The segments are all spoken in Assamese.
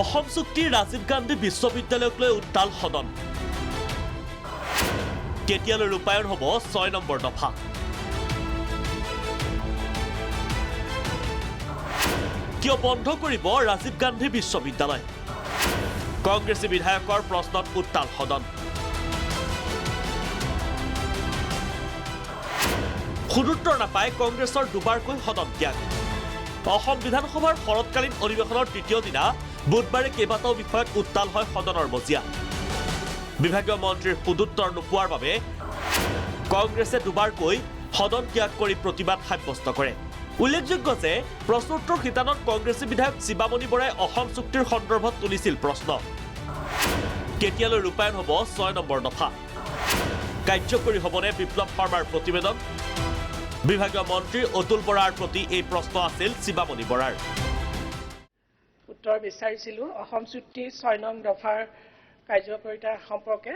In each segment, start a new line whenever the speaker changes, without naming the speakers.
অসম চুক্তি ৰাজীৱ গান্ধী বিশ্ববিদ্যালয়ক লৈ উত্তাল সদন কেতিয়ালৈ ৰূপায়ণ হ'ব 6 নম্বৰ দফা কিয় বন্ধ কৰিব ৰাজীৱ গান্ধী বিশ্ববিদ্যালয় কংগ্ৰেছী বিধায়কৰ প্ৰশ্নত উত্তাল সদন সুদূত্তৰ নাপায় কংগ্ৰেছৰ দুবাৰকৈ সদন ত্যাগ অসম বিধানসভাৰ শৰৎকালীন অধিৱেশনৰ তৃতীয় দিনা বুধবাৰে কেইবাটাও বিষয়ত উত্তাল হয় সদনৰ মজিয়া বিভাগীয় মন্ত্ৰীৰ সুদূত্তৰ নোপোৱাৰ বাবে কংগ্ৰেছে দুবাৰকৈ সদন ত্যাগ কৰি প্ৰতিবাদ সাব্যস্ত কৰে উল্লেখযোগ্য যে প্ৰশ্নোত্তৰ শিতানত কংগ্ৰেছী বিধায়ক শিৱামণি বৰাই অসম চুক্তিৰ সন্দৰ্ভত তুলিছিল প্ৰশ্ন কেতিয়ালৈ ৰূপায়ণ হ'ব 6 নম্বৰ দফা কাৰ্যকৰী হ'বনে বিপ্লৱ শৰ্মাৰ প্ৰতিবেদন বিভাগীয় মন্ত্ৰী অতুল বৰাৰ প্ৰতি এই প্ৰশ্ন আছিল শিৱামণি বৰাৰ
উত্তৰ বিচাৰিছিলোঁ অসম চুক্তি 6 নং দফাৰ কাৰ্যকৰীতা সম্পৰ্কে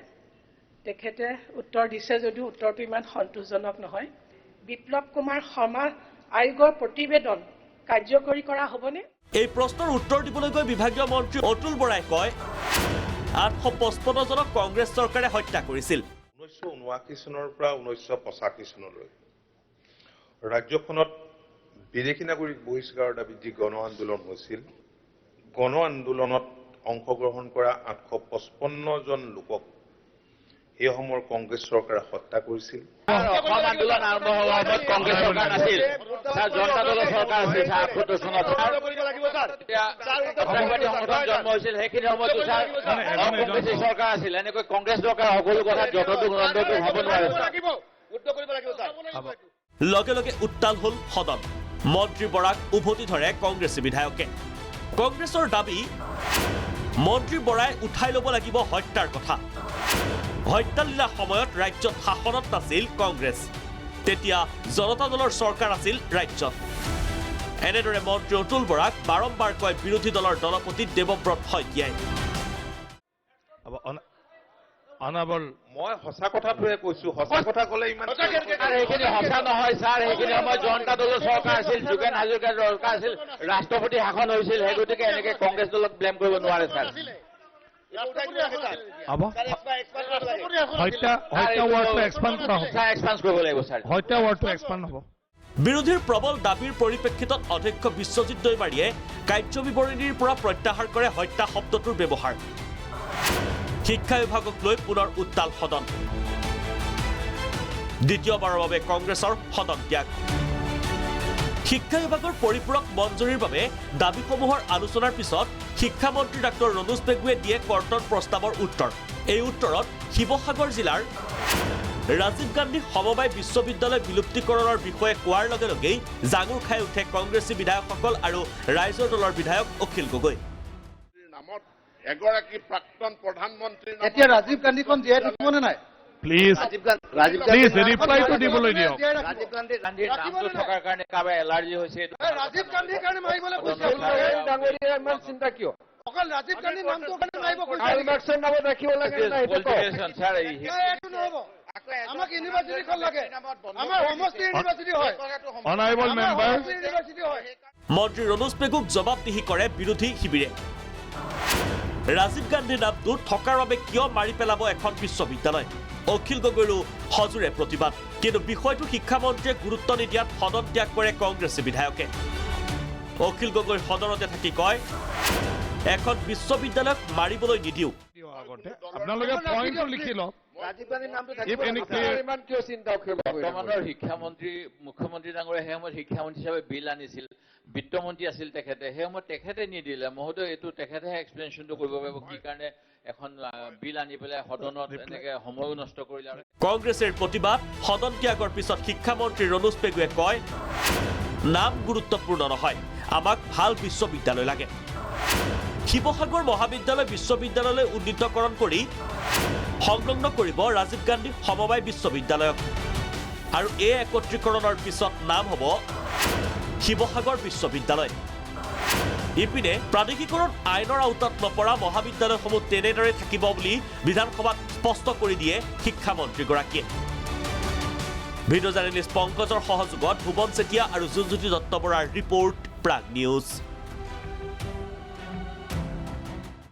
তেখেতে উত্তৰ দিছে যদিও উত্তৰটো ইমান সন্তোষজনক নহয় বিপ্লৱ কুমাৰ শৰ্মা আয়োগৰ প্ৰতিবেদন কাৰ্যকৰী কৰা হ'বনে
এই প্ৰশ্নৰ উত্তৰ দিবলৈ গৈ বিভাগীয় মন্ত্ৰী অতুল বৰাই কয় 855 জনক কংগ্ৰেছ চৰকাৰে হত্যা কৰিছিল
1979 চনৰ পৰা 1985 চনলৈ ৰাজ্যখনত বিদেশী নাগৰিক বহিষ্কাৰৰ দাবীত যি গণ আন্দোলন হৈছিল গণ আন্দোলনত অংশগ্ৰহণ কৰা 855 জন লোকক এই সময়ৰ কংগ্ৰেছ চৰকাৰে হত্যা কৰিছিল
অসম আন্দোলন আৰম্ভ হোৱাৰ সময়ত কংগ্ৰেছ চৰকাৰ নাছিল জনতা দলৰ চৰকাৰ আছিল 78 চনত সমাজবাদী সংগঠন জন্ম হৈছিল সেইখিনি সময়তো কংগ্ৰেছী চৰকাৰ আছিল এনেকৈ কংগ্ৰেছ চৰকাৰ সকলো কথা যতটো গণতন্ত্ৰটো হ'ব নোৱাৰে
লগে লগে উত্তাল হ'ল সদন মন্ত্ৰী বৰাক উভতি ধৰে কংগ্ৰেছী বিধায়কে কংগ্ৰেছৰ দাবী মন্ত্ৰী বৰাই উঠাই ল'ব লাগিব হত্যাৰ কথা হত্যালীলা সময়ত ৰাজ্যত শাসনত নাছিল কংগ্ৰেছ তেতিয়া জনতা দলৰ চৰকাৰ আছিল ৰাজ্যত এনেদৰে মন্ত্ৰী অতুল বৰাক বাৰম্বাৰ কয় বিৰোধী দলৰ দলপতি দেৱব্ৰত শইকীয়াই
মই সঁচা কথাটোহে কৈছো সঁচা কথা ক'লে ইমান
সেইখিনি সঁচা নহয় ছাৰ সেইখিনি সময়ত জনতা দলৰ চৰকাৰ আছিল যোগেন হাজৰিকাৰ চৰকাৰ আছিল ৰাষ্ট্ৰপতি শাসন হৈছিল সেই গতিকে এনেকে কংগ্ৰেছ দলক ব্লেম কৰিব নোৱাৰে ছাৰ
বিৰোধীৰ প্ৰবল দাবীৰ পৰিপ্ৰেক্ষিতত অধ্যক্ষ বিশ্বজিৎ দৈমাৰীয়ে কাৰ্যবিৱৰণীৰ পৰা প্ৰত্যাহাৰ কৰে হত্যা শব্দটোৰ ব্যৱহাৰ শিক্ষা বিভাগক লৈ পুনৰ উত্তাল সদন দ্বিতীয়বাৰৰ বাবে কংগ্ৰেছৰ সদন ত্যাগ শিক্ষা বিভাগৰ পৰিপূৰক মঞ্জুৰিৰ বাবে দাবীসমূহৰ আলোচনাৰ পিছত শিক্ষামন্ত্ৰী ডাঃ ৰণোজ পেগুৱে দিয়ে কৰ্তন প্ৰস্তাৱৰ উত্তৰ এই উত্তৰত শিৱসাগৰ জিলাৰ ৰাজীৱ গান্ধী সমবায় বিশ্ববিদ্যালয় বিলুপ্তিকৰণৰ বিষয়ে কোৱাৰ লগে লগেই জাঙুৰ খাই উঠে কংগ্ৰেছী বিধায়কসকল আৰু ৰাইজৰ দলৰ বিধায়ক অখিল গগৈ
এগৰাকী প্ৰাক্তন প্ৰধানমন্ত্ৰী
এতিয়া ৰাজীৱ গান্ধীখন জীয়াই থাকিবনে নাই
প্লিজ ৰিপ্লাইটো দিবলৈ দিয়ক ৰাজীৱ গান্ধীৰ নামটো থকাৰ কাৰণে কাৰোবাৰ এলাৰ্জি হৈছে
ৰাজীৱ গান্ধীৰ কাৰণে মাৰিবলৈ কৈছে ইমান চিন্তা কিয় অকল ৰাজীৱ গান্ধীৰ নামটো কাৰণে মাৰিব কৈছে ইলেকশ্যন নামত ৰাখিব লাগে এইটো নহ'ব আমাক ইউনিভাৰ্চিটিখন লাগে আমাৰ সমষ্টি ইউনিভাৰ্চিটি হয়
অনাৰেবল মেম্বাৰ
ইউনিভাৰ্চিটি হয়
মন্ত্ৰী ৰণোজ পেগুক জবাবদিহি কৰে বিৰোধী শিবিৰে ৰাজীৱ গান্ধীৰ নামটো থকাৰ বাবে কিয় মাৰি পেলাব এখন বিশ্ববিদ্যালয় অখিল গগৈৰো সজোৰে প্ৰতিবাদ কিন্তু বিষয়টো শিক্ষামন্ত্ৰীয়ে গুৰুত্ব নিদিয়াত সদন ত্যাগ কৰে কংগ্ৰেছী বিধায়কে অখিল গগৈ সদনতে থাকি কয় এখন বিশ্ববিদ্যালয়ক মাৰিবলৈ নিদিওঁ
আপোনালোকে পইণ্টটো লিখি লওক বৰ্তমানৰ শিক্ষামন্ত্ৰী মুখ্যমন্ত্ৰী ডাঙৰীয়া সেই সময়ত শিক্ষামন্ত্ৰী হিচাপে বিল আনিছিল বিত্তমন্ত্ৰী আছিল তেখেতে সেই সময়ত তেখেতে নিদিলে মহোদয় এইটো তেখেতেহে এক্সপ্লেনেশ্যনটো কৰিব পাৰিব কি কাৰণে এখন বিল আনি পেলাই সদনত এনেকে সময়ো নষ্ট কৰিলে
কংগ্ৰেছৰ প্ৰতিবাদ সদন ত্যাগৰ পিছত শিক্ষামন্ত্ৰী ৰণোজ পেগুৱে কয় নাম গুৰুত্বপূৰ্ণ নহয় আমাক ভাল বিশ্ববিদ্যালয় লাগে শিৱসাগৰ মহাবিদ্যালয় বিশ্ববিদ্যালয়লৈ উন্নীতকৰণ কৰি সংলগ্ন কৰিব ৰাজীৱ গান্ধী সমবায় বিশ্ববিদ্যালয়ক আৰু এই একত্ৰীকৰণৰ পিছত নাম হ'ব শিৱসাগৰ বিশ্ববিদ্যালয় ইপিনে প্ৰাদেশিকৰণ আইনৰ আওতাত নপৰা মহাবিদ্যালয়সমূহ তেনেদৰে থাকিব বুলি বিধানসভাত স্পষ্ট কৰি দিয়ে শিক্ষামন্ত্ৰীগৰাকীয়ে ভিডিঅ' জাৰ্নেলিষ্ট পংকজৰ সহযোগত ভুৱন চেতিয়া আৰু জুনজ্যোতি দত্ত বৰাৰ ৰিপৰ্ট প্ৰাগ নিউজ